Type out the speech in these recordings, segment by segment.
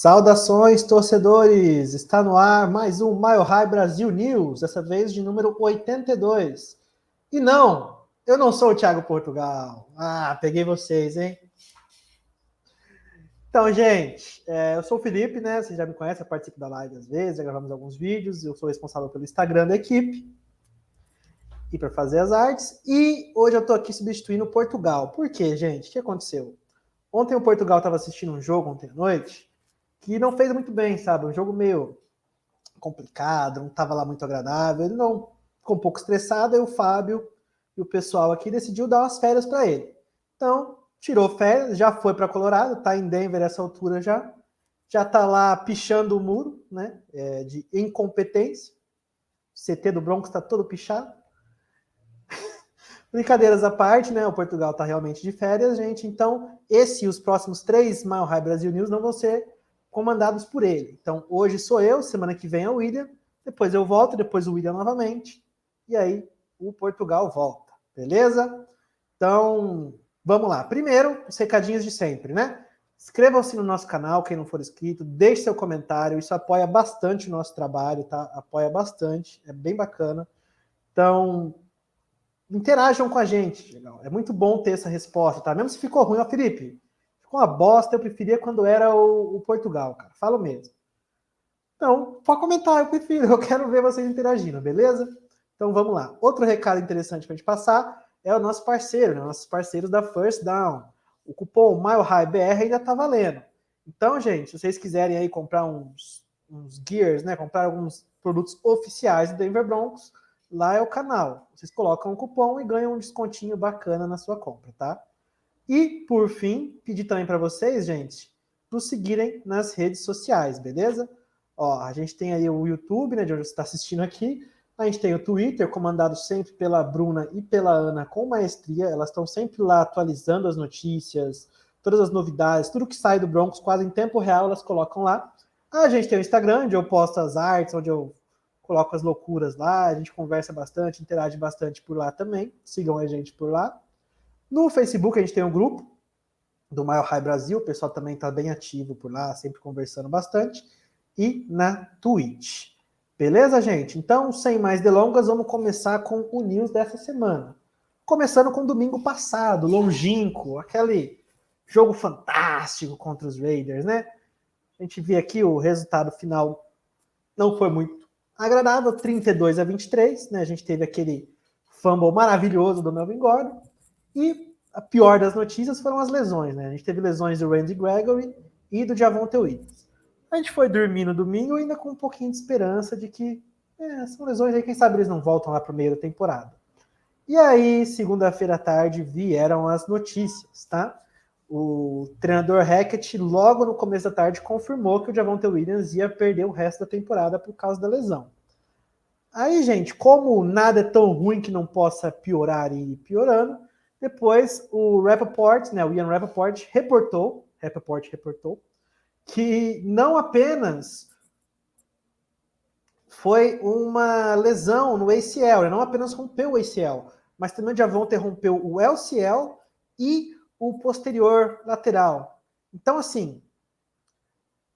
Saudações, torcedores! Está no ar mais um Mile High Brasil News, dessa vez de número 82. E não, eu não sou o Thiago Portugal. Peguei vocês, hein? Então, gente, eu sou o Felipe, né? Vocês já me conhecem, eu participo da live às vezes, já gravamos alguns vídeos, eu sou responsável pelo Instagram da equipe e para fazer as artes. E hoje eu estou aqui substituindo o Portugal. Por quê, gente? O que aconteceu? Ontem o Portugal estava assistindo um jogo, ontem à noite, que não fez muito bem, sabe? Um jogo meio complicado, não estava lá muito agradável. Ele não ficou um pouco estressado, aí o Fábio e o pessoal aqui decidiu dar umas férias para ele. Então, tirou férias, já foi para Colorado, tá em Denver essa altura já tá lá pichando o muro, né? De incompetência. O CT do Broncos está todo pichado. Brincadeiras à parte, né? O Portugal tá realmente de férias, gente. Então, esse e os próximos 3 Mile High Brasil News não vão ser comandados por ele. Então, hoje sou eu, semana que vem é o William, depois eu volto, depois o William novamente, e aí o Portugal volta, beleza? Então, vamos lá. Primeiro, os recadinhos de sempre, né? Inscrevam-se no nosso canal, quem não for inscrito, deixe seu comentário, isso apoia bastante o nosso trabalho, tá? Apoia bastante, é bem bacana. Então, interajam com a gente. É muito bom ter essa resposta, tá? Mesmo se ficou ruim, ó, Felipe, ficou uma bosta, eu preferia quando era o Portugal, cara. Falo mesmo. Então, pode comentar, eu prefiro, eu quero ver vocês interagindo, beleza? Então vamos lá. Outro recado interessante para a gente passar é o nosso parceiro, né? Nossos parceiros da First Down. O cupom MileHighBR ainda está valendo. Então, gente, se vocês quiserem aí comprar uns gears, né? Comprar alguns produtos oficiais do Denver Broncos, lá é o canal. Vocês colocam um cupom e ganham um descontinho bacana na sua compra, tá? E, por fim, pedir também para vocês, gente, nos seguirem nas redes sociais, beleza? Ó, a gente tem aí o YouTube, né, de onde você está assistindo aqui. A gente tem o Twitter, comandado sempre pela Bruna e pela Ana com maestria. Elas estão sempre lá atualizando as notícias, todas as novidades, tudo que sai do Broncos, quase em tempo real, elas colocam lá. A gente tem o Instagram, onde eu posto as artes, onde eu coloco as loucuras lá, a gente conversa bastante, interage bastante por lá também. Sigam a gente por lá. No Facebook a gente tem um grupo do Mile High Brasil, o pessoal também está bem ativo por lá, sempre conversando bastante. E na Twitch. Beleza, gente? Então, sem mais delongas, vamos começar com o news dessa semana. Começando com o domingo passado, longínquo, aquele jogo fantástico contra os Raiders, né? A gente vê aqui o resultado final não foi muito agradável, 32-23, né? A gente teve aquele fumble maravilhoso do Melvin Gordon. E a pior das notícias foram as lesões, né? A gente teve lesões do Randy Gregory e do Javonte Williams. A gente foi dormir no domingo ainda com um pouquinho de esperança de que são lesões aí, quem sabe eles não voltam lá para o meio da temporada. E aí, segunda-feira à tarde, vieram as notícias, tá? O treinador Hackett, logo no começo da tarde, confirmou que o Javonte Williams ia perder o resto da temporada por causa da lesão. Aí, gente, como nada é tão ruim que não possa piorar e ir piorando, depois o Rapoport, né, o Ian Rapoport reportou que não apenas foi uma lesão no ACL, né, não apenas rompeu o ACL, mas também o Javonte rompeu o LCL e o posterior lateral. Então, assim,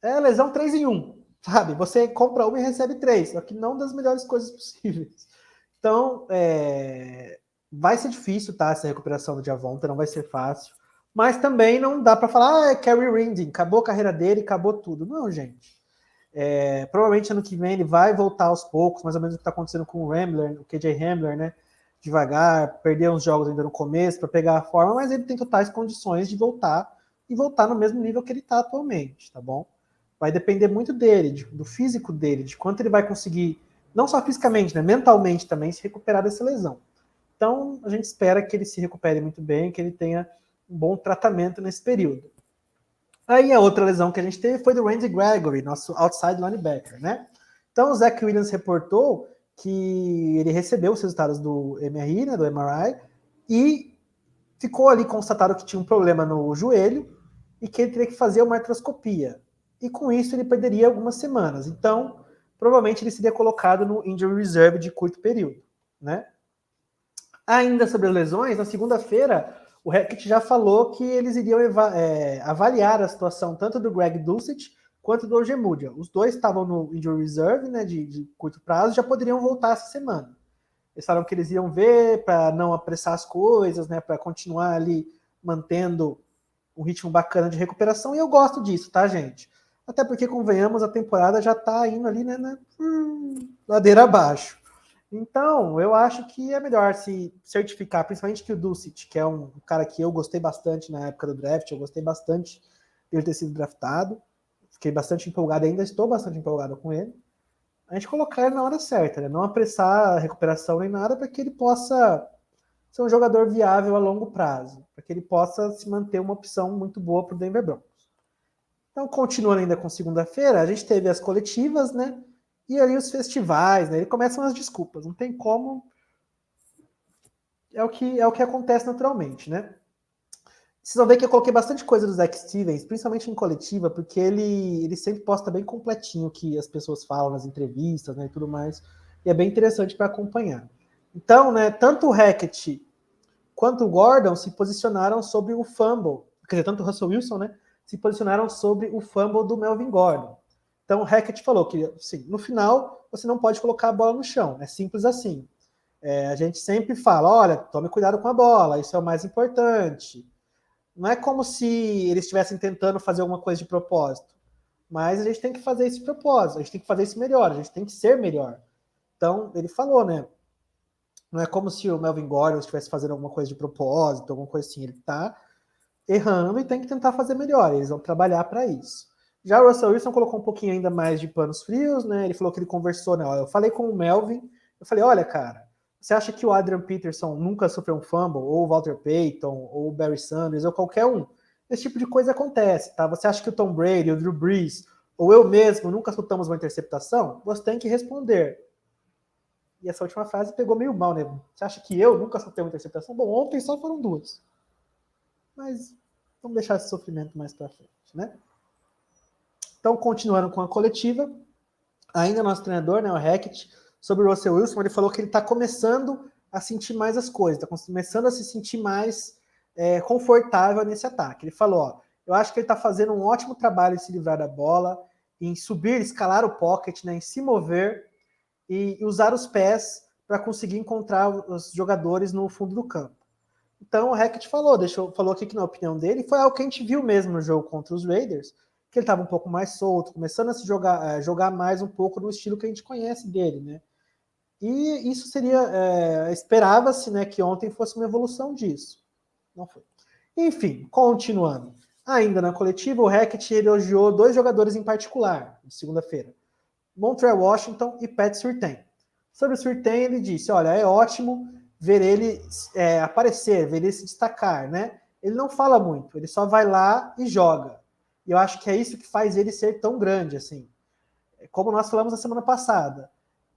é lesão 3 em 1, sabe? Você compra uma e recebe 3, só que não das melhores coisas possíveis. Então, vai ser difícil, tá? Essa recuperação do Javonte, não vai ser fácil. Mas também não dá para falar, é Kerry Rinding, acabou a carreira dele, acabou tudo. Não, gente. Provavelmente ano que vem ele vai voltar aos poucos, mais ou menos o que está acontecendo com o Rambler, o KJ Rambler, né? Devagar, perder uns jogos ainda no começo para pegar a forma, mas ele tem totais condições de voltar e voltar no mesmo nível que ele está atualmente, tá bom? Vai depender muito dele, do físico dele, de quanto ele vai conseguir, não só fisicamente, né? Mentalmente também, se recuperar dessa lesão. Então, a gente espera que ele se recupere muito bem, que ele tenha um bom tratamento nesse período. Aí a outra lesão que a gente teve foi do Randy Gregory, nosso outside linebacker, né? Então o Zach Williams reportou que ele recebeu os resultados do MRI, né, do MRI, e ficou ali constatado que tinha um problema no joelho e que ele teria que fazer uma artroscopia. E com isso ele perderia algumas semanas. Então, provavelmente ele seria colocado no injury reserve de curto período, né? Ainda sobre as lesões, na segunda-feira, o Hackett já falou que eles iriam avaliar a situação tanto do Greg Dulcich quanto do Ojemudia. Os dois estavam no injury reserve, né, de curto prazo, já poderiam voltar essa semana. Eles falaram que eles iam ver para não apressar as coisas, né, para continuar ali mantendo um ritmo bacana de recuperação, e eu gosto disso, tá, gente? Até porque, convenhamos, a temporada já tá indo ali, né, ladeira abaixo. Então, eu acho que é melhor se certificar, principalmente que o Dulcich, que é um cara que eu gostei bastante na época do draft, eu gostei bastante dele ter sido draftado, fiquei bastante empolgado, ainda estou bastante empolgado com ele. A gente colocar ele na hora certa, né? Não apressar a recuperação nem nada, para que ele possa ser um jogador viável a longo prazo, para que ele possa se manter uma opção muito boa para o Denver Broncos. Então, continuando ainda com segunda-feira, a gente teve as coletivas, né? E ali os festivais, né? E começam as desculpas, não tem como. É o que acontece naturalmente, né? Vocês vão ver que eu coloquei bastante coisa do Zach Stevens, principalmente em coletiva, porque ele sempre posta bem completinho o que as pessoas falam nas entrevistas, né, e tudo mais. E é bem interessante para acompanhar. Então, né, tanto o Hackett quanto o Gordon se posicionaram sobre o fumble, quer dizer, tanto o Russell Wilson, né, se posicionaram sobre o fumble do Melvin Gordon. Então o Hackett falou que, assim, no final, você não pode colocar a bola no chão, é simples assim. A gente sempre fala, olha, tome cuidado com a bola, isso é o mais importante. Não é como se eles estivessem tentando fazer alguma coisa de propósito, mas a gente tem que fazer esse propósito, a gente tem que fazer isso melhor, a gente tem que ser melhor. Então, ele falou, né? Não é como se o Melvin Gordon estivesse fazendo alguma coisa de propósito, alguma coisa assim. Ele está errando e tem que tentar fazer melhor. Eles vão trabalhar para isso. Já o Russell Wilson colocou um pouquinho ainda mais de panos frios, né? Ele falou que ele conversou, né? Eu falei com o Melvin, eu falei, olha, cara, você acha que o Adrian Peterson nunca sofreu um fumble, ou o Walter Payton, ou o Barry Sanders, ou qualquer um? Esse tipo de coisa acontece, tá? Você acha que o Tom Brady, o Drew Brees, ou eu mesmo nunca soltamos uma interceptação? Você tem que responder. E essa última frase pegou meio mal, né? Você acha que eu nunca soltei uma interceptação? Bom, ontem só foram 2. Mas vamos deixar esse sofrimento mais pra frente, né? Então, continuando com a coletiva, ainda nosso treinador, né, o Hackett, sobre o Russell Wilson, ele falou que ele está começando a sentir mais as coisas, está começando a se sentir mais confortável nesse ataque. Ele falou, ó, eu acho que ele está fazendo um ótimo trabalho em se livrar da bola, em subir, escalar o pocket, né, em se mover e usar os pés para conseguir encontrar os jogadores no fundo do campo. Então o Hackett falou aqui que na opinião dele foi algo que a gente viu mesmo no jogo contra os Raiders, que ele estava um pouco mais solto, começando a se jogar mais um pouco no estilo que a gente conhece dele, né? E isso seria, esperava-se, né, que ontem fosse uma evolução disso. Não foi. Enfim, continuando. Ainda na coletiva, o Hackett elogiou 2 jogadores em particular, de segunda-feira. Montrell Washington e Pat Surtain. Sobre o Surtain, ele disse, olha, é ótimo ver ele aparecer, ver ele se destacar, né? Ele não fala muito, ele só vai lá e joga. E eu acho que é isso que faz ele ser tão grande, assim. Como nós falamos na semana passada,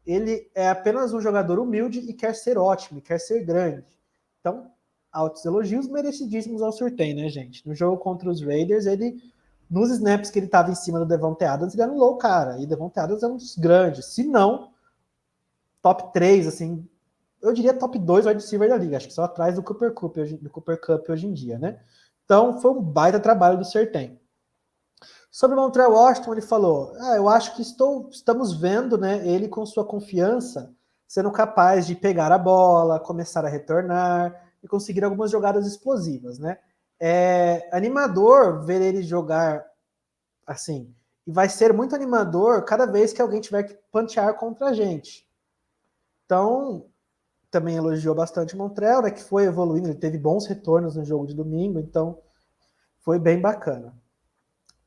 ele é apenas um jogador humilde e quer ser ótimo, e quer ser grande. Então, altos elogios merecidíssimos ao Surtain, né, gente? No jogo contra os Raiders, ele, nos snaps que ele estava em cima do Devontae Adams, ele anulou o cara. E o Devontae Adams é um dos grandes, se não top 3, assim, eu diria top 2 wide receiver da liga, acho que só atrás do Cooper Kupp hoje em dia, né? Então, foi um baita trabalho do Surtain. Sobre o Montrell Washington, ele falou, eu acho que estamos vendo, né, ele com sua confiança, sendo capaz de pegar a bola, começar a retornar e conseguir algumas jogadas explosivas, né? É animador ver ele jogar assim, e vai ser muito animador cada vez que alguém tiver que pantear contra a gente. Então, também elogiou bastante o Montrell, né, que foi evoluindo, ele teve bons retornos no jogo de domingo, então foi bem bacana.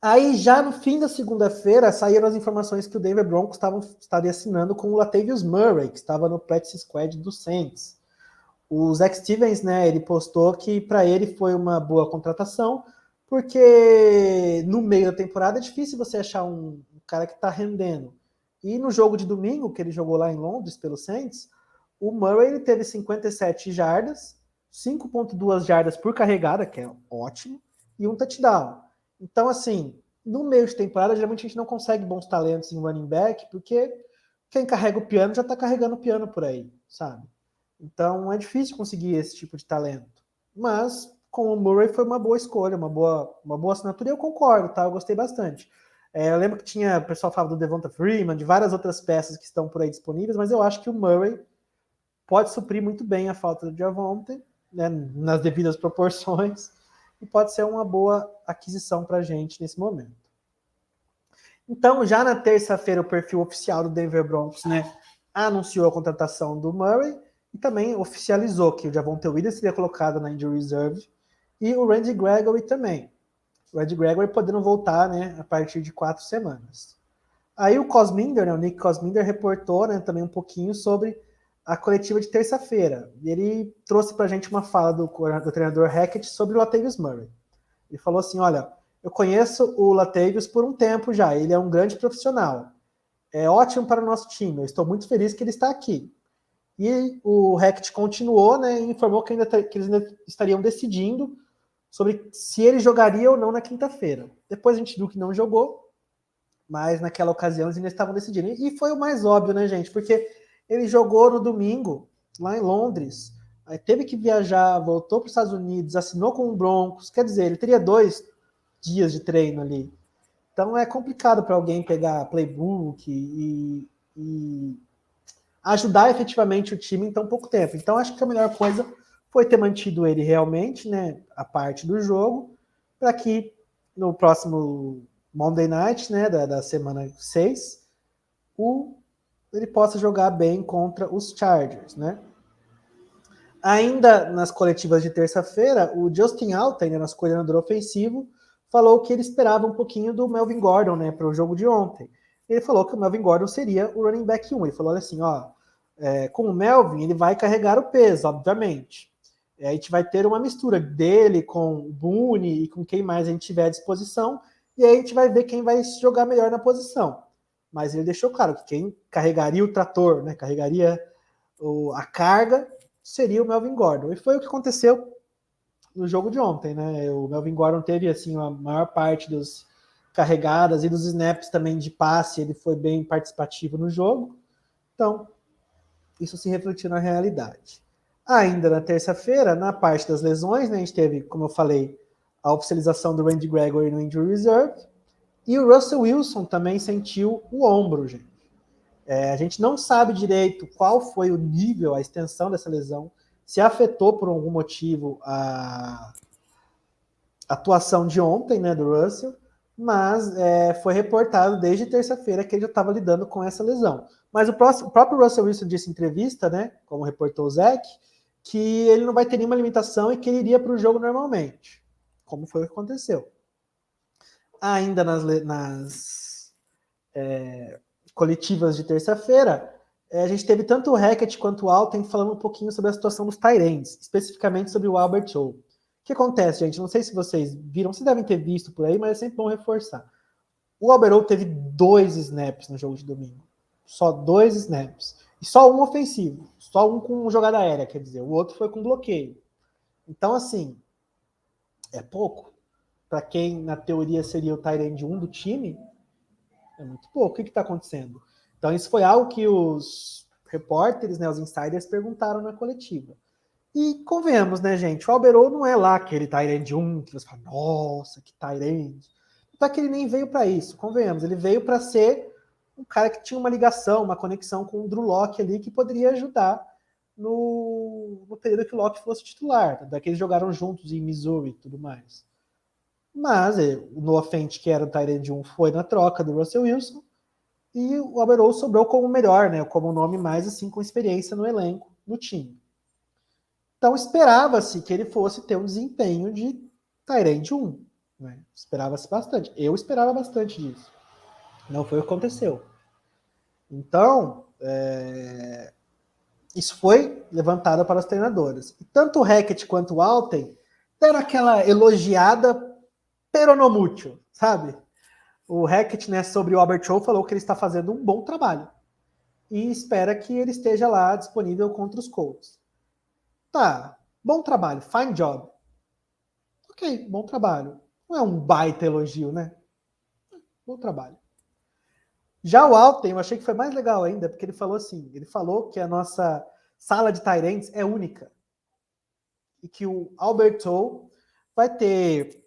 Aí, já no fim da segunda-feira, saíram as informações que o Denver Broncos estaria assinando com o Latavius Murray, que estava no practice squad do Saints. O Zach Stevens, né, ele postou que para ele foi uma boa contratação, porque no meio da temporada é difícil você achar um cara que está rendendo. E no jogo de domingo, que ele jogou lá em Londres pelo Saints, o Murray ele teve 57 jardas, 5.2 jardas por carregada, que é ótimo, e um touchdown. Então, assim, no meio de temporada, geralmente a gente não consegue bons talentos em running back, porque quem carrega o piano já está carregando o piano por aí, sabe? Então é difícil conseguir esse tipo de talento. Mas com o Murray foi uma boa escolha, uma boa assinatura, e eu concordo, tá? Eu gostei bastante. Eu lembro que tinha, o pessoal falava do Devonta Freeman, de várias outras peças que estão por aí disponíveis, mas eu acho que o Murray pode suprir muito bem a falta do Javonte, né, nas devidas proporções, e pode ser uma boa aquisição para a gente nesse momento. Então, já na terça-feira, o perfil oficial do Denver Broncos, né, anunciou a contratação do Murray e também oficializou que o Javonte Williams seria colocado na injury reserve e o Randy Gregory também. O Randy Gregory podendo voltar, né, a partir de 4 semanas. Aí o Cosminder, né, o Nick Cosminder reportou, né, também um pouquinho sobre a coletiva de terça-feira. E ele trouxe para a gente uma fala do treinador Hackett sobre o Latavius Murray. Ele falou assim, olha, eu conheço o Latavius por um tempo já, ele é um grande profissional. É ótimo para o nosso time, eu estou muito feliz que ele está aqui. E o Hackett continuou, né, e informou que eles ainda estariam decidindo sobre se ele jogaria ou não na quinta-feira. Depois a gente viu que não jogou, mas naquela ocasião eles ainda estavam decidindo. E foi o mais óbvio, né, gente? Porque ele jogou no domingo, lá em Londres, aí teve que viajar, voltou para os Estados Unidos, assinou com o Broncos, quer dizer, ele teria 2 dias de treino ali. Então é complicado para alguém pegar playbook e ajudar efetivamente o time em tão pouco tempo. Então acho que a melhor coisa foi ter mantido ele realmente, né, a parte do jogo, para que no próximo Monday Night, né, da semana 6, ele possa jogar bem contra os Chargers, né? Ainda nas coletivas de terça-feira, o Justin Alten, né, nosso coordenador ofensivo, falou que ele esperava um pouquinho do Melvin Gordon, né, para o jogo de ontem. Ele falou que o Melvin Gordon seria o running back 1. Ele falou assim, ó, com o Melvin ele vai carregar o peso, obviamente. A gente vai ter uma mistura dele com o Boone e com quem mais a gente tiver à disposição, e aí a gente vai ver quem vai jogar melhor na posição. Mas ele deixou claro que quem carregaria o trator, né, carregaria a carga, seria o Melvin Gordon. E foi o que aconteceu no jogo de ontem, né? O Melvin Gordon teve assim a maior parte dos carregadas e dos snaps também de passe, ele foi bem participativo no jogo. Então, isso se refletiu na realidade. Ainda na terça-feira, na parte das lesões, né, a gente teve, como eu falei, a oficialização do Randy Gregory no Injury Reserve, e o Russell Wilson também sentiu o ombro, gente. A gente não sabe direito qual foi o nível, a extensão dessa lesão, se afetou por algum motivo a atuação de ontem, né, do Russell, mas foi reportado desde terça-feira que ele já estava lidando com essa lesão. Mas o próprio Russell Wilson disse em entrevista, né, como reportou o Zach, que ele não vai ter nenhuma limitação e que ele iria para o jogo normalmente, como foi o que aconteceu. Ainda nas coletivas de terça-feira, a gente teve tanto o Hackett quanto o Alten falando um pouquinho sobre a situação dos tight ends, especificamente sobre o Albert O. O que acontece, gente? Não sei se vocês viram, vocês devem ter visto por aí, mas é sempre bom reforçar. O Albert O teve 2 snaps no jogo de domingo. Só 2 snaps. E só um ofensivo. Só um com jogada aérea, quer dizer. O outro foi com bloqueio. Então, assim, é pouco. Para quem, na teoria, seria o tight end 1 do time, é muito pouco. O que está acontecendo? Então, isso foi algo que os repórteres, né, os insiders, perguntaram na coletiva. E convenhamos, né, gente? O Alberou não é lá aquele Tyrande 1 que você fala, nossa, que Tyrande. Até que ele nem veio para isso, convenhamos. Ele veio para ser um cara que tinha uma ligação, uma conexão com o Drew Lock ali, que poderia ajudar no período que o Lock fosse titular. Daí que eles jogaram juntos em Missouri e tudo mais. Mas o Noah Fent, que era o Tyrande 1, foi na troca do Russell Wilson. E o Alberou sobrou como o melhor, né? Como o nome mais assim com experiência no elenco, no time. Então esperava-se que ele fosse ter um desempenho de Tyrande 1. Né? Esperava-se bastante. Eu esperava bastante disso. Não foi o que aconteceu. Então, isso foi levantado para os treinadores. E tanto o Hackett quanto o Alten deram aquela elogiada peronomútil, sabe? O Hackett, né, sobre o Albert Show, falou que ele está fazendo um bom trabalho. E espera que ele esteja lá disponível contra os Colts. Tá, bom trabalho, fine job. Ok, bom trabalho. Não é um baita elogio, né? Bom trabalho. Já o Alten, eu achei que foi mais legal ainda, porque ele falou assim, ele falou que a nossa sala de tight ends é única. E que o Alberto vai ter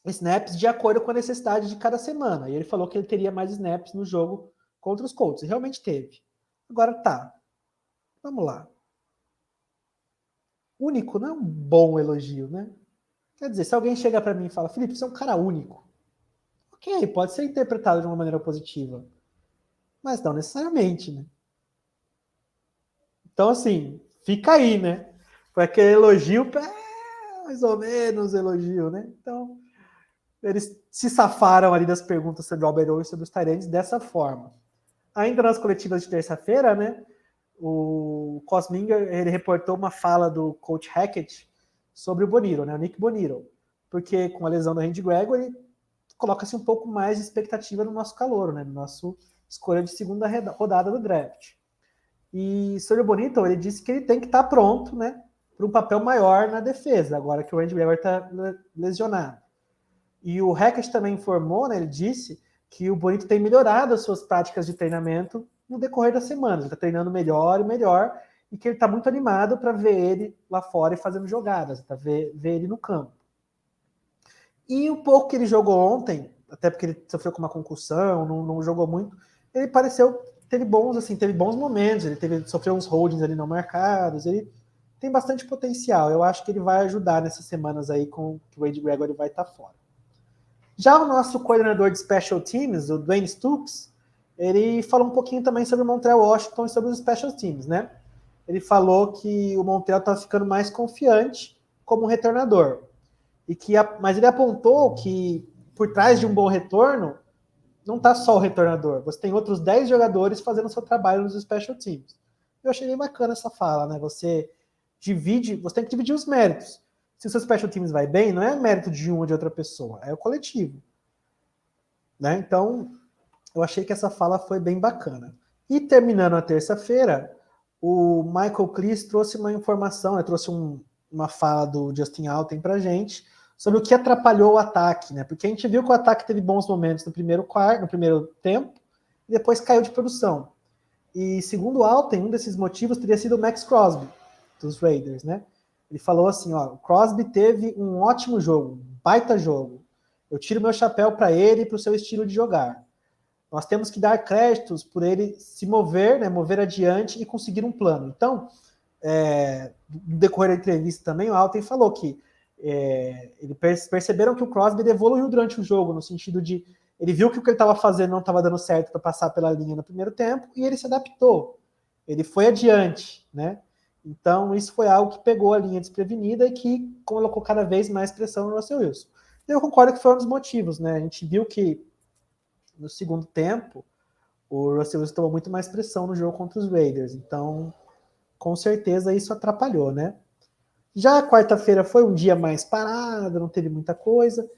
snaps de acordo com a necessidade de cada semana. E ele falou que ele teria mais snaps no jogo contra os Colts. E realmente teve. Agora tá. Vamos lá. Único não é um bom elogio, né? Quer dizer, se alguém chega para mim e fala, Felipe, você é um cara único. Ok, pode ser interpretado de uma maneira positiva. Mas não necessariamente, né? Então, assim, fica aí, né? Foi aquele elogio, mais ou menos elogio, né? Então, eles se safaram ali das perguntas sobre o Albert e sobre os Tyrants dessa forma. Ainda nas coletivas de terça-feira, né? O Cosminger, ele reportou uma fala do coach Hackett sobre o Bonito, né? O Nick Bonito. Porque com a lesão do Randy Gregory, coloca-se um pouco mais de expectativa no nosso calouro, né? No nosso escolha de segunda rodada do draft. E sobre o Bonito, ele disse que ele tem que estar pronto, né? Para um papel maior na defesa, agora que o Randy Gregory está lesionado. E o Hackett também informou, né? Ele disse que o Bonito tem melhorado as suas práticas de treinamento no decorrer das semanas. Ele está treinando melhor e melhor, e que ele está muito animado para ver ele lá fora e fazendo jogadas, para ver ele no campo. E o pouco que ele jogou ontem, até porque ele sofreu com uma concussão, não jogou muito, ele pareceu, teve bons momentos, ele sofreu uns holdings ali não marcados, ele tem bastante potencial. Eu acho que ele vai ajudar nessas semanas aí com que o Randy Gregory vai estar fora. Já o nosso coordenador de Special Teams, o Dwayne Stoops, ele falou um pouquinho também sobre o Montreal Washington e sobre os Special Teams, né? Ele falou que o Montreal está ficando mais confiante como retornador. Mas ele apontou que por trás de um bom retorno, não está só o retornador. Você tem outros 10 jogadores fazendo o seu trabalho nos Special Teams. Eu achei bem bacana essa fala, né? Você tem que dividir os méritos. Se o seu Special Teams vai bem, não é mérito de um ou de outra pessoa, é o coletivo. Né? Então, eu achei que essa fala foi bem bacana. E terminando a terça-feira, o Michael Cleese trouxe uma informação, né? Trouxe uma fala do Justin Alten pra gente sobre o que atrapalhou o ataque, né? Porque a gente viu que o ataque teve bons momentos no primeiro tempo, e depois caiu de produção. E segundo o Alten, um desses motivos teria sido o Max Crosby, dos Raiders, né? Ele falou assim, ó, o Crosby teve um ótimo jogo, um baita jogo. Eu tiro meu chapéu para ele e para o seu estilo de jogar. Nós temos que dar créditos por ele se mover, né, mover adiante e conseguir um plano. Então, no decorrer da entrevista também, o Alten falou que eles perceberam que o Crosby evoluiu durante o jogo, no sentido de ele viu que o que ele estava fazendo não estava dando certo para passar pela linha no primeiro tempo e ele se adaptou. Ele foi adiante, né? Então, isso foi algo que pegou a linha desprevenida e que colocou cada vez mais pressão no Russell Wilson. Eu concordo que foi um dos motivos, né? A gente viu que no segundo tempo o Russell Wilson tomou muito mais pressão no jogo contra os Raiders. Então, com certeza isso atrapalhou, né? Já a quarta-feira foi um dia mais parado, não teve muita coisa.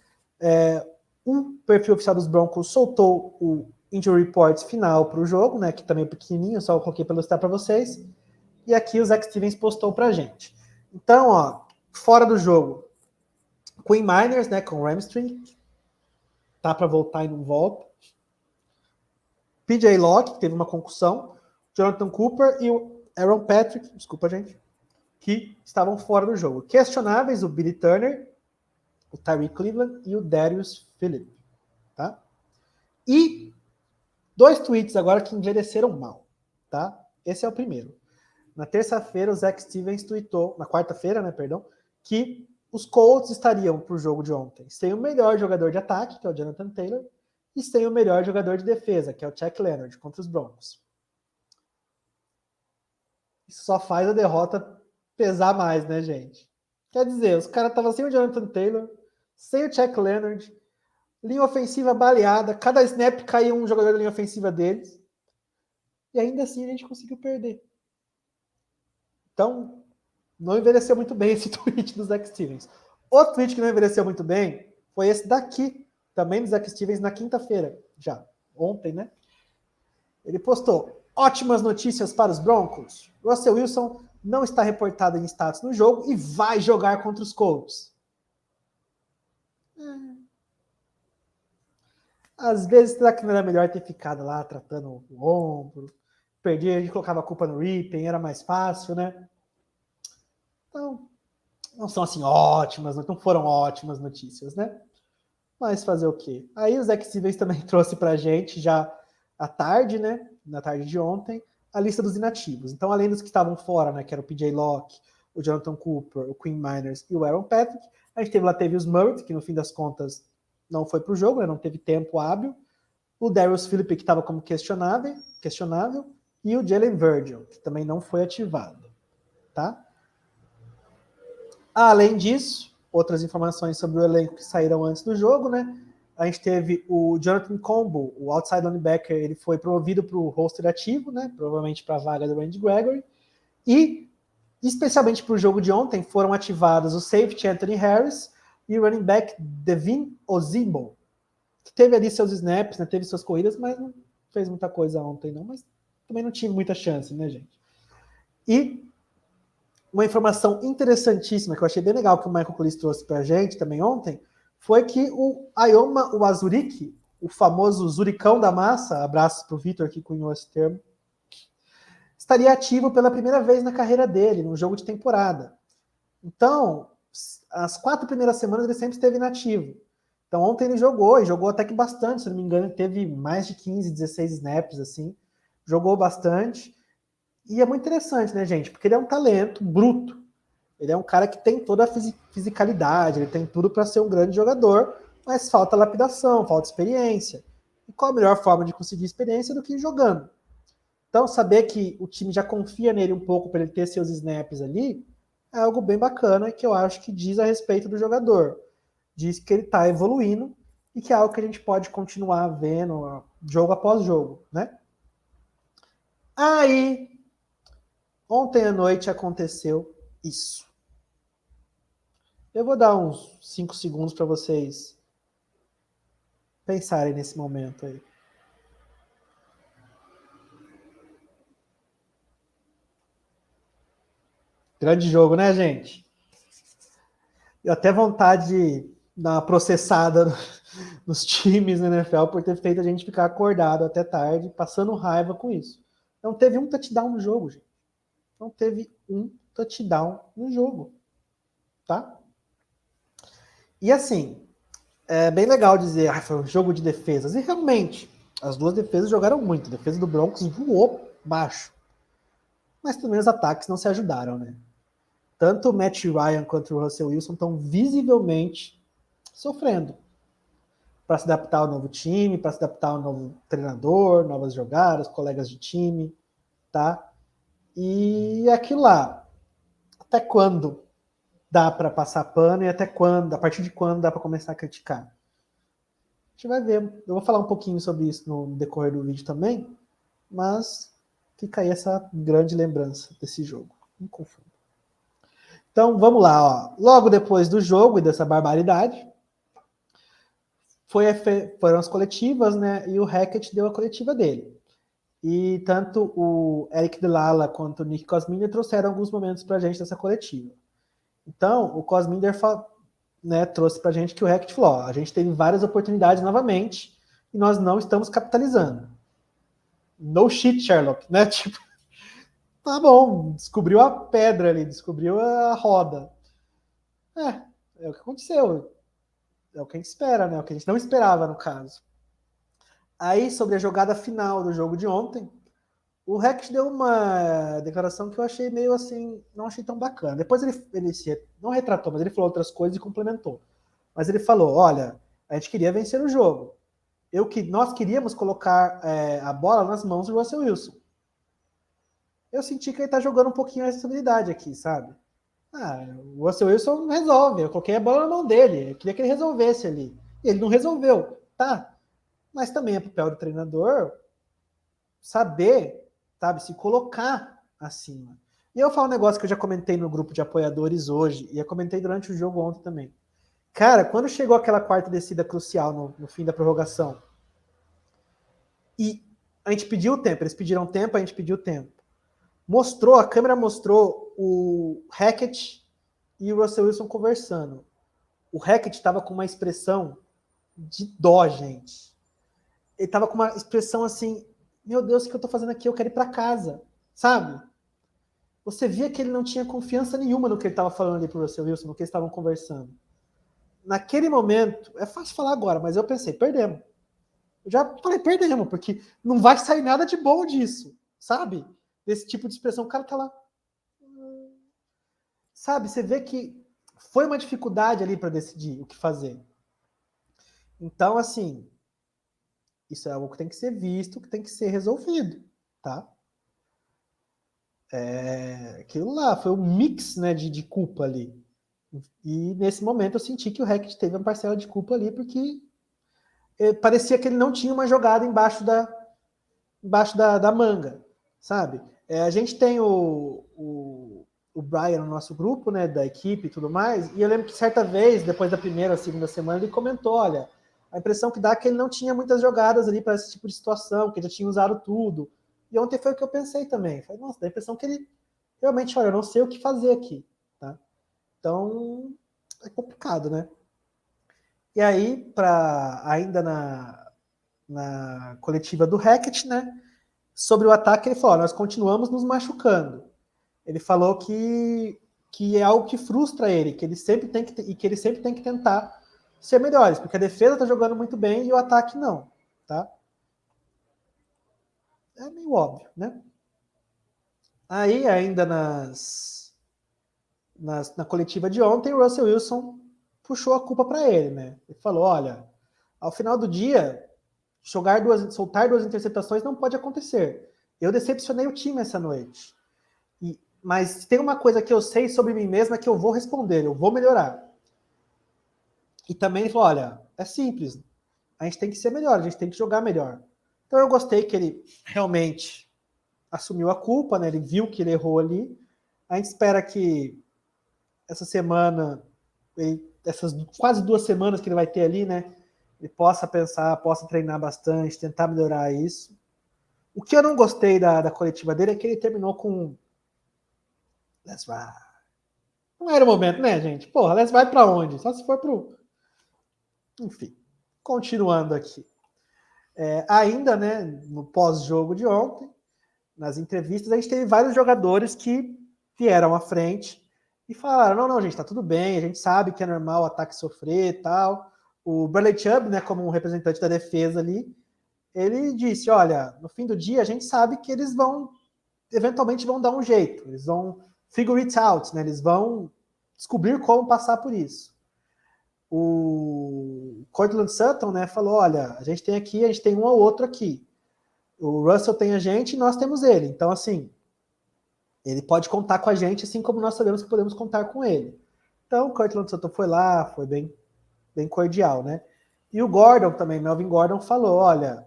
O perfil oficial dos Broncos soltou o injury report final para o jogo, né? Que também é pequenininho, só eu coloquei para ilustrar para vocês. E aqui o Zach Stevens postou pra gente. Então, ó, fora do jogo, Quinn Miners, né, com hamstring, tá para voltar e não volta. PJ Locke, que teve uma concussão, Jonathan Cooper e o Aaron Patrick, desculpa, gente, que estavam fora do jogo. Questionáveis, o Billy Turner, o Tyreek Cleveland e o Darius Phillip, tá? E 2 tweets agora que envelheceram mal, tá? Esse é o primeiro. Na terça-feira, o Zach Stevens tweetou, na quarta-feira, né, perdão, que os Colts estariam para o jogo de ontem sem o melhor jogador de ataque, que é o Jonathan Taylor, e sem o melhor jogador de defesa, que é o Chuck Leonard, contra os Broncos. Isso só faz a derrota pesar mais, né, gente? Quer dizer, os caras estavam sem o Jonathan Taylor, sem o Chuck Leonard, linha ofensiva baleada, cada snap caía um jogador da linha ofensiva deles, e ainda assim a gente conseguiu perder. Então, não envelheceu muito bem esse tweet do Zach Stevens. Outro tweet que não envelheceu muito bem foi esse daqui, também do Zach Stevens, na quinta-feira, já, ontem, né? Ele postou, ótimas notícias para os Broncos. Russell Wilson não está reportado em status no jogo e vai jogar contra os Colts. Às vezes, será que não era melhor ter ficado lá tratando o ombro? Perdia, a gente colocava a culpa no Rippen, era mais fácil, né? Então, não são assim ótimas, não foram ótimas notícias, né? Mas fazer o quê? Aí o Zach Stevens também trouxe pra gente já à tarde, né? Na tarde de ontem, a lista dos inativos. Então, além dos que estavam fora, né? Que era o PJ Locke, o Jonathan Cooper, o Quinn Miners e o Aaron Patrick, a gente teve o Latavius Murray, que no fim das contas não foi pro jogo, né? Não teve tempo hábil. O Darius Phillippe, que estava como questionável, e o Jalen Virgil, que também não foi ativado. Tá? Além disso, outras informações sobre o elenco que saíram antes do jogo, né? A gente teve o Jonathan Combo, o outside linebacker, ele foi promovido para o roster ativo, né? Provavelmente para a vaga do Randy Gregory. E, especialmente para o jogo de ontem, foram ativados o safety Anthony Harris e o running back Devin Ozimbo, que teve ali seus snaps, né? Teve suas corridas, mas não fez muita coisa ontem, não. Mas também não tive muita chance, né, gente? E uma informação interessantíssima que eu achei bem legal que o Michael Colis trouxe para a gente também ontem foi que o Ayoma Uwazurike, o famoso Zuricão da massa, abraço para o Vitor que cunhou esse termo, estaria ativo pela primeira vez na carreira dele, num jogo de temporada. Então, as 4 primeiras semanas ele sempre esteve inativo. Então ontem ele jogou, e jogou até que bastante, se não me engano, teve mais de 15, 16 snaps, assim, jogou bastante. E é muito interessante, né, gente? Porque ele é um talento bruto. Ele é um cara que tem toda a fisicalidade, ele tem tudo para ser um grande jogador, mas falta lapidação, falta experiência. E qual a melhor forma de conseguir experiência do que jogando? Então, saber que o time já confia nele um pouco para ele ter seus snaps ali, é algo bem bacana que eu acho que diz a respeito do jogador. Diz que ele está evoluindo e que é algo que a gente pode continuar vendo jogo após jogo, né? Aí, ontem à noite aconteceu isso. Eu vou dar uns 5 segundos para vocês pensarem nesse momento aí. Grande jogo, né, gente? Eu até vontade de dar uma processada nos times na NFL por ter feito a gente ficar acordado até tarde, passando raiva com isso. Não teve um touchdown no jogo, gente. Não teve um touchdown no jogo, tá? E assim, é bem legal dizer, foi um jogo de defesas. E realmente, as duas defesas jogaram muito. A defesa do Broncos voou baixo. Mas também os ataques não se ajudaram, né? Tanto o Matt Ryan quanto o Russell Wilson estão visivelmente sofrendo para se adaptar ao novo time, para se adaptar ao novo treinador, novas jogadas, colegas de time, tá? E aquilo lá, até quando dá para passar pano e até quando, a partir de quando dá para começar a criticar? A gente vai ver. Eu vou falar um pouquinho sobre isso no decorrer do vídeo também, mas fica aí essa grande lembrança desse jogo. Não confunda. Então, vamos lá. Ó. Logo depois do jogo e dessa barbaridade, foram as coletivas, né? E o Hackett deu a coletiva dele. E tanto o Eric Delala quanto o Nick Cosminder trouxeram alguns momentos para a gente dessa coletiva. Então, o Cosminder né, trouxe para a gente que o Hackett falou, ó, a gente teve várias oportunidades novamente e nós não estamos capitalizando. No shit, Sherlock, né? Tipo, tá bom, descobriu a pedra ali, descobriu a roda. É o que aconteceu. É o que a gente espera, né? É o que a gente não esperava, no caso. Aí, sobre a jogada final do jogo de ontem, o Rex deu uma declaração que eu achei meio assim, não achei tão bacana. Depois ele se, não retratou, mas ele falou outras coisas e complementou. Mas ele falou, olha, a gente queria vencer o jogo. Nós queríamos colocar a bola nas mãos do Russell Wilson. Eu senti que ele tá jogando um pouquinho a responsabilidade aqui, sabe? O Russell Wilson não resolve. Eu coloquei a bola na mão dele. Eu queria que ele resolvesse ali. E ele não resolveu. Tá. Mas também é papel do treinador saber, sabe, se colocar acima. E eu falo um negócio que eu já comentei no grupo de apoiadores hoje, e eu comentei durante o jogo ontem também. Cara, quando chegou aquela quarta descida crucial no fim da prorrogação, e a gente pediu o tempo, eles pediram tempo, a gente pediu tempo. A câmera mostrou o Hackett e o Russell Wilson conversando. O Hackett estava com uma expressão de dó, gente. Ele estava com uma expressão assim, meu Deus, o que eu estou fazendo aqui? Eu quero ir para casa, sabe? Você via que ele não tinha confiança nenhuma no que ele estava falando ali pro Russell Wilson, no que eles estavam conversando. naquele momento, é fácil falar agora, mas eu pensei, perdemos. Eu já falei, perdemos, porque não vai sair nada de bom disso, sabe? Desse tipo de expressão, o cara tá lá. Sabe, você vê que foi uma dificuldade ali para decidir o que fazer. Então, assim, isso é algo que tem que ser visto, que tem que ser resolvido, tá? Aquilo lá foi um mix, né, de culpa ali. E nesse momento eu senti que o Hackett teve uma parcela de culpa ali, porque parecia que ele não tinha uma jogada embaixo da manga, sabe? A gente tem o Brian no nosso grupo, né, da equipe e tudo mais, e eu lembro que certa vez, depois da primeira ou segunda semana, ele comentou, olha, a impressão que dá é que ele não tinha muitas jogadas ali para esse tipo de situação, que ele já tinha usado tudo. E ontem foi o que eu pensei também. Falei, nossa, dá a impressão que ele realmente, olha, eu não sei o que fazer aqui, tá? Então, é complicado, né? E aí, ainda na coletiva do Hackett, né, sobre o ataque, ele falou, nós continuamos nos machucando. Ele falou que é algo que frustra ele, que ele sempre tem que tentar ser melhores, porque a defesa está jogando muito bem e o ataque não, tá? É meio óbvio, né? Aí, ainda na coletiva de ontem, o Russell Wilson puxou a culpa para ele, né? Ele falou, olha, ao final do dia, soltar duas interceptações não pode acontecer. Eu decepcionei o time essa noite. Mas tem uma coisa que eu sei sobre mim mesmo, é que eu vou responder, eu vou melhorar. E também ele falou, olha, é simples, a gente tem que ser melhor, a gente tem que jogar melhor. Então eu gostei que ele realmente assumiu a culpa, né? Ele viu que ele errou ali. A gente espera que essa semana, essas quase 2 semanas que ele vai ter ali, né? Ele possa pensar, possa treinar bastante, tentar melhorar isso. O que eu não gostei da coletiva dele é que ele terminou com let's ride. Não era o momento, né, gente? Porra, let's ride pra onde? Só se for pro... Enfim, continuando aqui. Ainda, né, no pós-jogo de ontem, nas entrevistas, a gente teve vários jogadores que vieram à frente e falaram, não, gente, tá tudo bem, a gente sabe que é normal o ataque sofrer e tal. O Bradley Chubb, né, como um representante da defesa ali, ele disse, olha, no fim do dia a gente sabe que eles eventualmente vão dar um jeito, eles vão figure it out, né, eles vão descobrir como passar por isso. O Courtland Sutton, né, falou, olha, a gente tem um ou outro aqui. O Russell tem a gente e nós temos ele. Então, assim, ele pode contar com a gente, assim como nós sabemos que podemos contar com ele. Então, o Courtland Sutton foi lá, foi bem cordial, né? E o Gordon também, Melvin Gordon, falou, olha,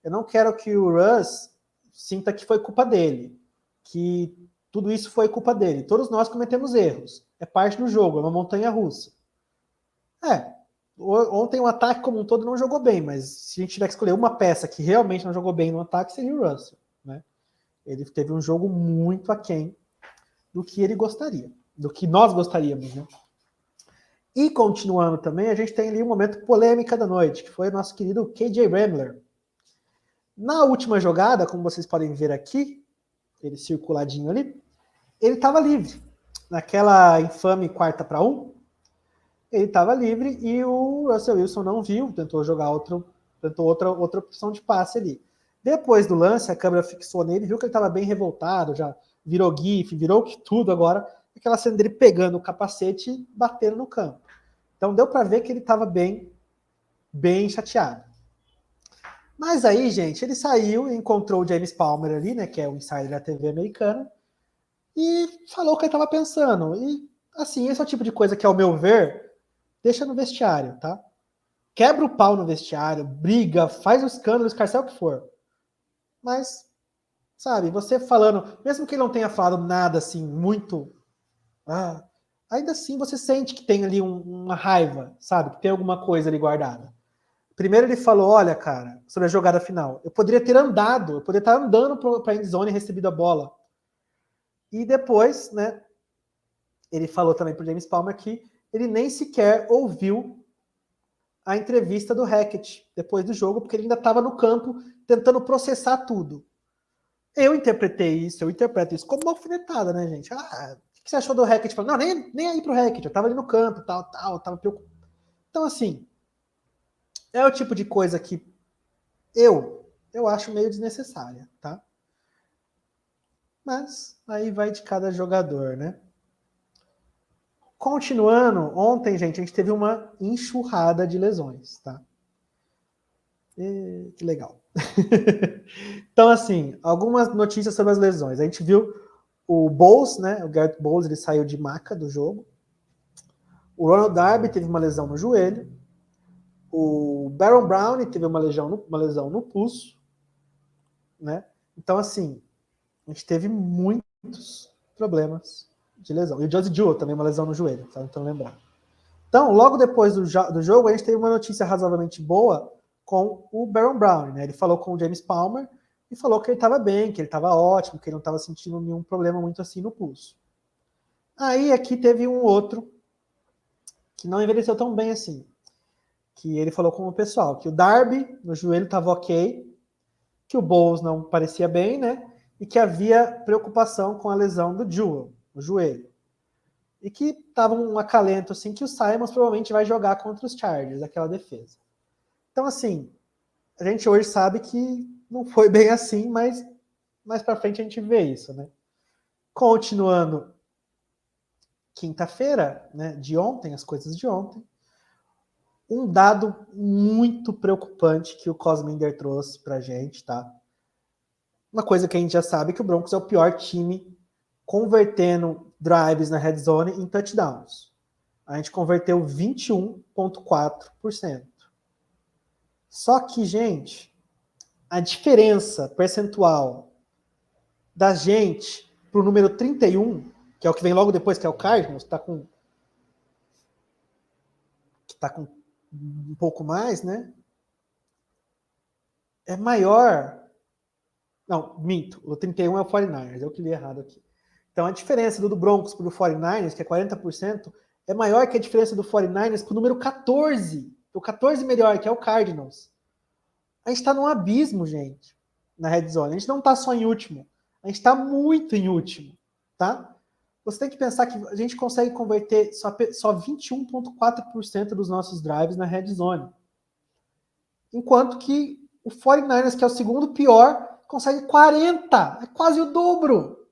eu não quero que o Russ sinta que foi culpa dele, que tudo isso foi culpa dele. Todos nós cometemos erros. É parte do jogo, é uma montanha-russa. Ontem o ataque como um todo não jogou bem, mas se a gente tiver que escolher uma peça que realmente não jogou bem no ataque, seria o Russell, né? Ele teve um jogo muito aquém do que ele gostaria, do que nós gostaríamos, né? E continuando também, a gente tem ali um momento polêmica da noite, que foi o nosso querido KJ Hamler. Na última jogada, como vocês podem ver aqui, ele circuladinho ali, ele estava livre. Naquela infame 4ª-1, ele estava livre e o Russell Wilson não viu, tentou outra opção de passe ali. Depois do lance, a câmera fixou nele, viu que ele estava bem revoltado, já virou gif, virou que tudo agora, aquela cena dele pegando o capacete e batendo no campo. Então deu para ver que ele estava bem chateado. Mas aí, gente, ele saiu e encontrou o James Palmer ali, né, que é o insider da TV americana, e falou o que ele estava pensando. E, assim, esse é o tipo de coisa que, ao meu ver, deixa no vestiário, tá? Quebra o pau no vestiário, briga, faz o escândalo, escarcel o que for. Mas, sabe, você falando, mesmo que ele não tenha falado nada assim, muito. Ainda assim você sente que tem ali uma raiva, sabe? Que tem alguma coisa ali guardada. Primeiro ele falou, olha, cara, sobre a jogada final, eu poderia estar andando para a endzone e recebido a bola. E depois, né, ele falou também para o James Palmer que ele nem sequer ouviu a entrevista do Hackett depois do jogo, porque ele ainda estava no campo tentando processar tudo. Eu interpreto isso como uma alfinetada, né, gente? O que você achou do Hackett? Não, nem aí pro Hackett, eu estava ali no campo, tal, tava preocupado. Então, assim, é o tipo de coisa que eu acho meio desnecessária, tá? Mas aí vai de cada jogador, né? Continuando, ontem, gente, a gente teve uma enxurrada de lesões, tá? Que legal. Então, assim, algumas notícias sobre as lesões. A gente viu o Bowles, né? O Garrett Bowles, ele saiu de maca do jogo. O Ronald Darby teve uma lesão no joelho. O Baron Brown teve uma lesão no pulso, né? Então, assim, a gente teve muitos problemas de lesão. E o Josie Jewell também uma lesão no joelho, tá? Então, lembrar. Então, logo depois do jogo, a gente teve uma notícia razoavelmente boa com o Baron Brown, né? Ele falou com o James Palmer e falou que ele estava bem, que ele estava ótimo, que ele não estava sentindo nenhum problema muito assim no pulso. Aí aqui teve um outro que não envelheceu tão bem assim, que ele falou com o pessoal que o Darby no joelho estava ok, que o Bowles não parecia bem, né? E que havia preocupação com a lesão do Jewell, no joelho. E que estava um acalento assim que o Simons provavelmente vai jogar contra os Chargers, aquela defesa. Então, assim, a gente hoje sabe que não foi bem assim, mas mais para frente a gente vê isso, né? Continuando, quinta-feira, né, de ontem, as coisas de ontem, um dado muito preocupante que o Cosminder trouxe pra gente, tá? Uma coisa que a gente já sabe que o Broncos é o pior time convertendo drives na red zone em touchdowns. A gente converteu 21,4%. Só que, gente, a diferença percentual da gente pro número 31, que é o que vem logo depois, que é o Cardinals, que tá com um pouco mais, né? É maior. Não, minto. O 31 é o 49ers, eu que li errado aqui. Então a diferença do Broncos pro 49ers, que é 40%, é maior que a diferença do 49ers pro número 14. O 14 melhor, que é o Cardinals. A gente tá num abismo, gente, na red zone. A gente não tá só em último. A gente tá muito em último, tá? Você tem que pensar que a gente consegue converter só 21,4% dos nossos drives na red zone. Enquanto que o 49ers, que é o segundo pior, consegue 40%. É quase o dobro.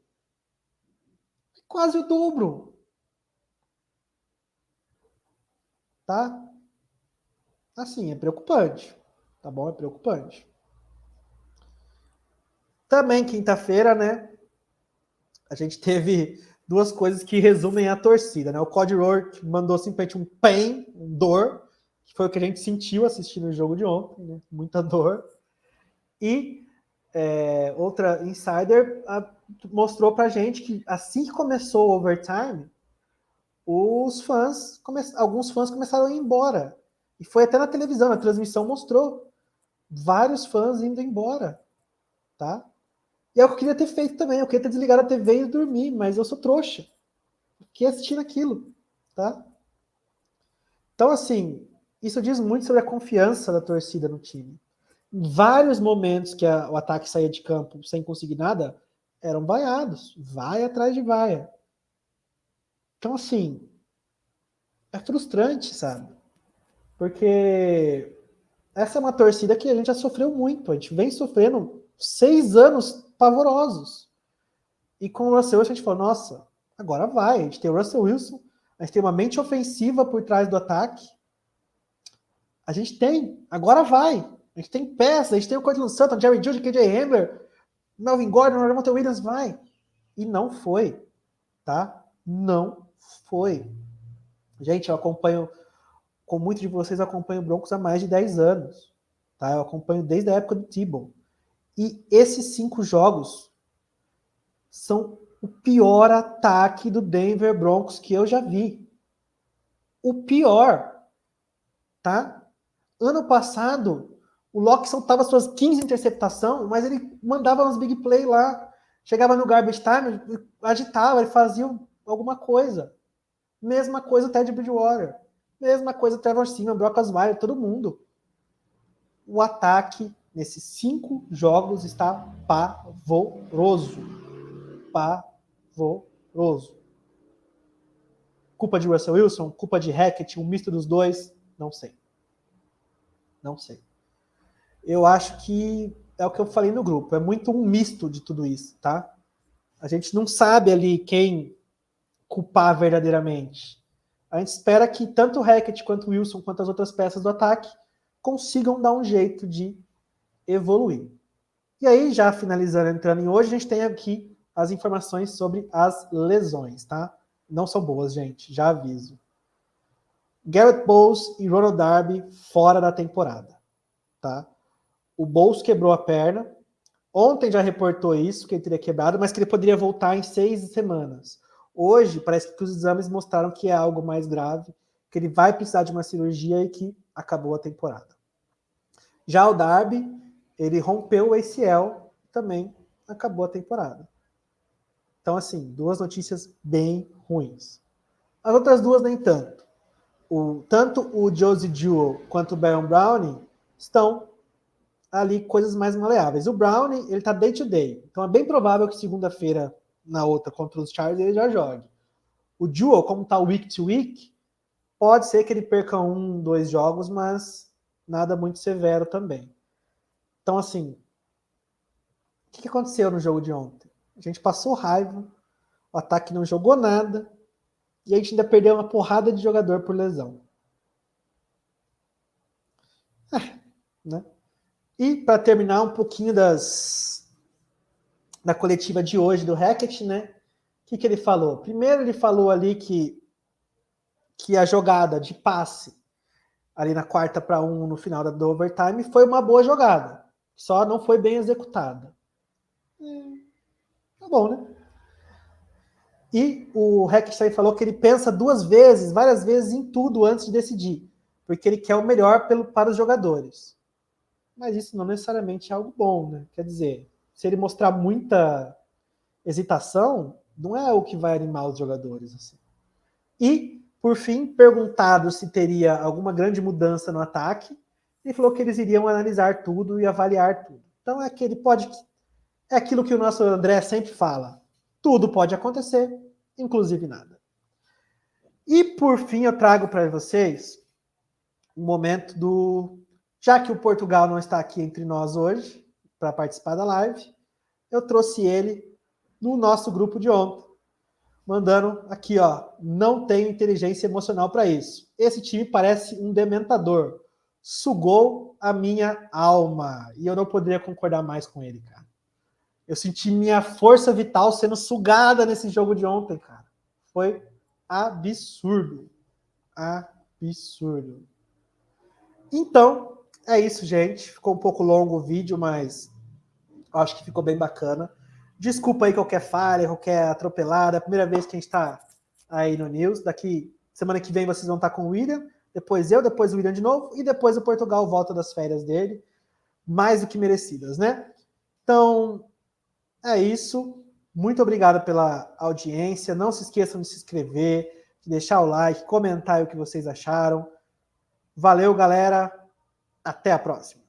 É quase o dobro. Tá? Assim, é preocupante. Tá bom? É preocupante. Também quinta-feira, né? A gente teve duas coisas que resumem a torcida, né? O Cody Rourke mandou simplesmente um pain, dor, que foi o que a gente sentiu assistindo o jogo de ontem, né? Muita dor. E outra insider mostrou pra gente que assim que começou o overtime, alguns fãs começaram a ir embora. E foi até na televisão, na transmissão mostrou vários fãs indo embora, tá? E é o que eu queria ter feito também, eu queria ter desligado a TV e dormir, mas eu sou trouxa. Fiquei assistindo aquilo, tá? Então, assim, isso diz muito sobre a confiança da torcida no time. Em vários momentos que o ataque saía de campo sem conseguir nada, eram vaiados. Vaia atrás de vaia. Então, assim, é frustrante, sabe? Porque essa é uma torcida que a gente já sofreu muito. A gente vem sofrendo 6 anos pavorosos. E com o Russell Wilson a gente falou, nossa, agora vai. A gente tem o Russell Wilson, a gente tem uma mente ofensiva por trás do ataque. A gente tem, agora vai. A gente tem peça, a gente tem o Cortland Sutton, Jerry Jeudy, KJ Hamler, Melvin Gordon, Ronald Williams, vai. E não foi, tá? Não foi. Gente, eu acompanho, com muitos de vocês, eu acompanho o Broncos há mais de 10 anos. Tá? Eu acompanho desde a época do Tebow. E esses 5 jogos são o pior ataque do Denver Broncos que eu já vi. O pior, tá? Ano passado, o Locke soltava suas 15 interceptações, mas ele mandava uns big play lá. Chegava no garbage time, agitava, ele fazia alguma coisa. Mesma coisa o Ted Bridgewater. Mesma coisa o Trevor Siemian, Brock Osweiler, todo mundo. O ataque nesses 5 jogos está pavoroso. Pavoroso. Culpa de Russell Wilson, culpa de Hackett, um misto dos dois. Não sei. Não sei. Eu acho que é o que eu falei no grupo. É muito um misto de tudo isso, tá? A gente não sabe ali quem culpar verdadeiramente. A gente espera que tanto o Hackett quanto o Wilson, quanto as outras peças do ataque, consigam dar um jeito de evoluir. E aí, já finalizando, entrando em hoje, a gente tem aqui as informações sobre as lesões, tá? Não são boas, gente, já aviso. Garrett Bowles e Ronald Darby fora da temporada, tá? O Bowles quebrou a perna. Ontem já reportou isso, que ele teria quebrado, mas que ele poderia voltar em 6 semanas. Hoje, parece que os exames mostraram que é algo mais grave, que ele vai precisar de uma cirurgia e que acabou a temporada. Já o Darby, ele rompeu o ACL, também acabou a temporada. Então, assim, 2 notícias bem ruins. As outras 2, nem tanto. Tanto o Josie Jewell quanto o Baron Browning estão ali coisas mais maleáveis. O Browning, ele tá day to day. Então é bem provável que segunda-feira, na outra, contra os Chargers, ele já jogue. O Jewell, como tá week to week, pode ser que ele perca 1, 2 jogos, mas nada muito severo também. Então, assim, o que aconteceu no jogo de ontem? A gente passou raiva, o ataque não jogou nada, e a gente ainda perdeu uma porrada de jogador por lesão. Né? E para terminar um pouquinho da coletiva de hoje do Hackett, né? O que ele falou? Primeiro ele falou ali que a jogada de passe ali na 4-1 no final do overtime foi uma boa jogada, só não foi bem executada. Tá bom, né? E o Hackett falou que ele pensa várias vezes em tudo antes de decidir, porque ele quer o melhor para os jogadores. Mas isso não necessariamente é algo bom, né? Quer dizer, se ele mostrar muita hesitação, não é o que vai animar os jogadores. Assim. E, por fim, perguntado se teria alguma grande mudança no ataque, ele falou que eles iriam analisar tudo e avaliar tudo. Então é aquilo que o nosso André sempre fala. Tudo pode acontecer, inclusive nada. E, por fim, eu trago para vocês um momento já que o Portugal não está aqui entre nós hoje, para participar da live, eu trouxe ele no nosso grupo de ontem, mandando aqui, ó, não tenho inteligência emocional para isso. Esse time parece um dementador. Sugou a minha alma. E eu não poderia concordar mais com ele, cara. Eu senti minha força vital sendo sugada nesse jogo de ontem, cara. Foi absurdo. Absurdo. Então, é isso, gente. Ficou um pouco longo o vídeo, mas acho que ficou bem bacana. Desculpa aí qualquer falha, qualquer atropelada. É a primeira vez que a gente está aí no News. Semana que vem vocês vão estar com o William, depois eu, depois o William de novo, e depois o Portugal volta das férias dele. Mais do que merecidas, né? Então, é isso. Muito obrigado pela audiência. Não se esqueçam de se inscrever, de deixar o like, comentar aí o que vocês acharam. Valeu, galera. Até a próxima.